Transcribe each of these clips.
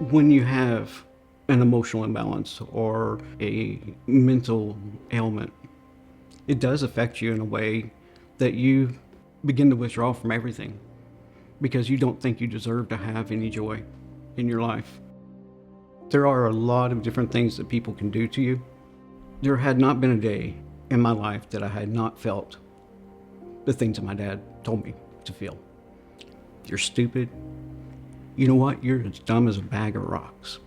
When you have an emotional imbalance or a mental ailment, it does affect you in a way that you begin to withdraw from everything because you don't think you deserve to have any joy in your life. There are a lot of different things that people can do to you. There had not been a day in my life that I had not felt the things that my dad told me to feel. You're stupid. You know what? You're as dumb as a bag of rocks.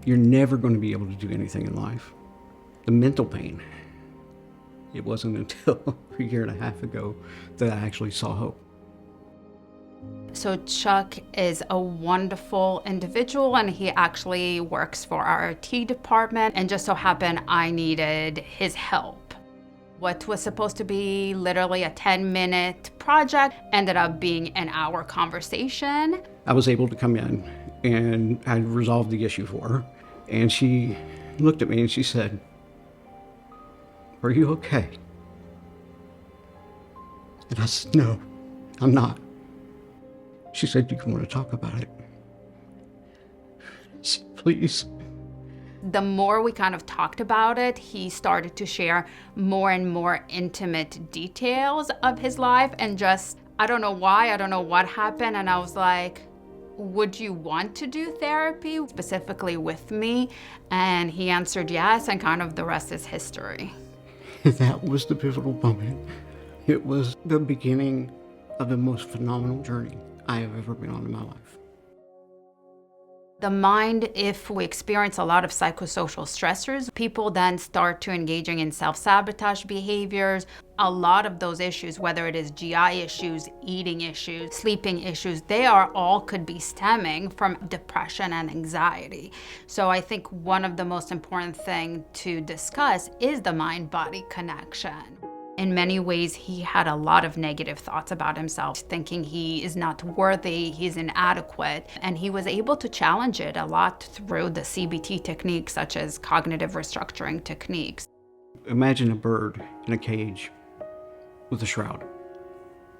You're never going to be able to do anything in life. The mental pain, it wasn't until a year and a half ago that I actually saw hope. So Chuck is a wonderful individual, and he actually works for our IT department, and just so happened I needed his help. What was supposed to be literally a 10-minute project ended up being an hour conversation. I was able to come in and I resolved the issue for her, and she looked at me and she said, "Are you okay?" And I said, "No, I'm not." She said, "Do you want to talk about it?" I said, "Please." The more we kind of talked about it, he started to share more and more intimate details of his life, and just, I don't know why, I don't know what happened, and I was like, would you want to do therapy specifically with me? And he answered yes, and kind of the rest is history. That was the pivotal moment. It was the beginning of the most phenomenal journey I have ever been on in my life. The mind, if we experience a lot of psychosocial stressors, people then start to engaging in self-sabotage behaviors. A lot of those issues, whether it is GI issues, eating issues, sleeping issues, they are all could be stemming from depression and anxiety. So I think one of the most important thing to discuss is the mind-body connection. In many ways, he had a lot of negative thoughts about himself, thinking he is not worthy, he's inadequate, and he was able to challenge it a lot through the CBT techniques, such as cognitive restructuring techniques. Imagine a bird in a cage with a shroud.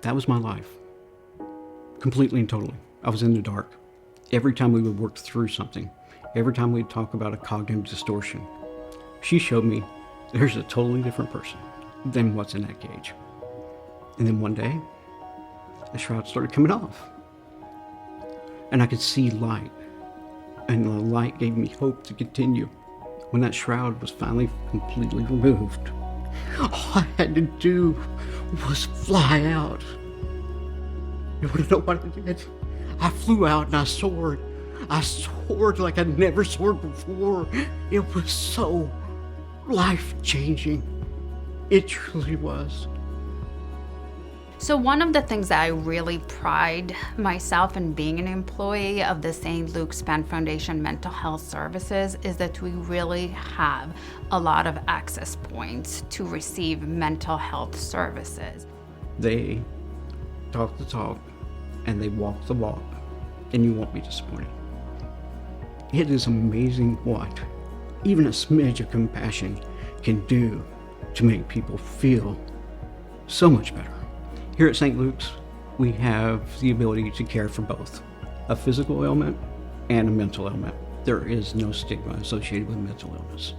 That was my life, completely and totally. I was in the dark. Every time we would work through something, every time we'd talk about a cognitive distortion, she showed me there's a totally different person than what's in that cage. And then one day, the shroud started coming off. And I could see light. And the light gave me hope to continue. When that shroud was finally completely removed, all I had to do was fly out. You want to know what I did? I flew out and I soared. I soared like I never soared before. It was so life-changing. It truly was. So one of the things that I really pride myself in being an employee of the St. Luke's Penn Foundation Mental Health Services is that we really have a lot of access points to receive mental health services. They talk the talk and they walk the walk, and you won't be disappointed. It is amazing what even a smidge of compassion can do to make people feel so much better. Here at St. Luke's, we have the ability to care for both a physical ailment and a mental ailment. There is no stigma associated with mental illness.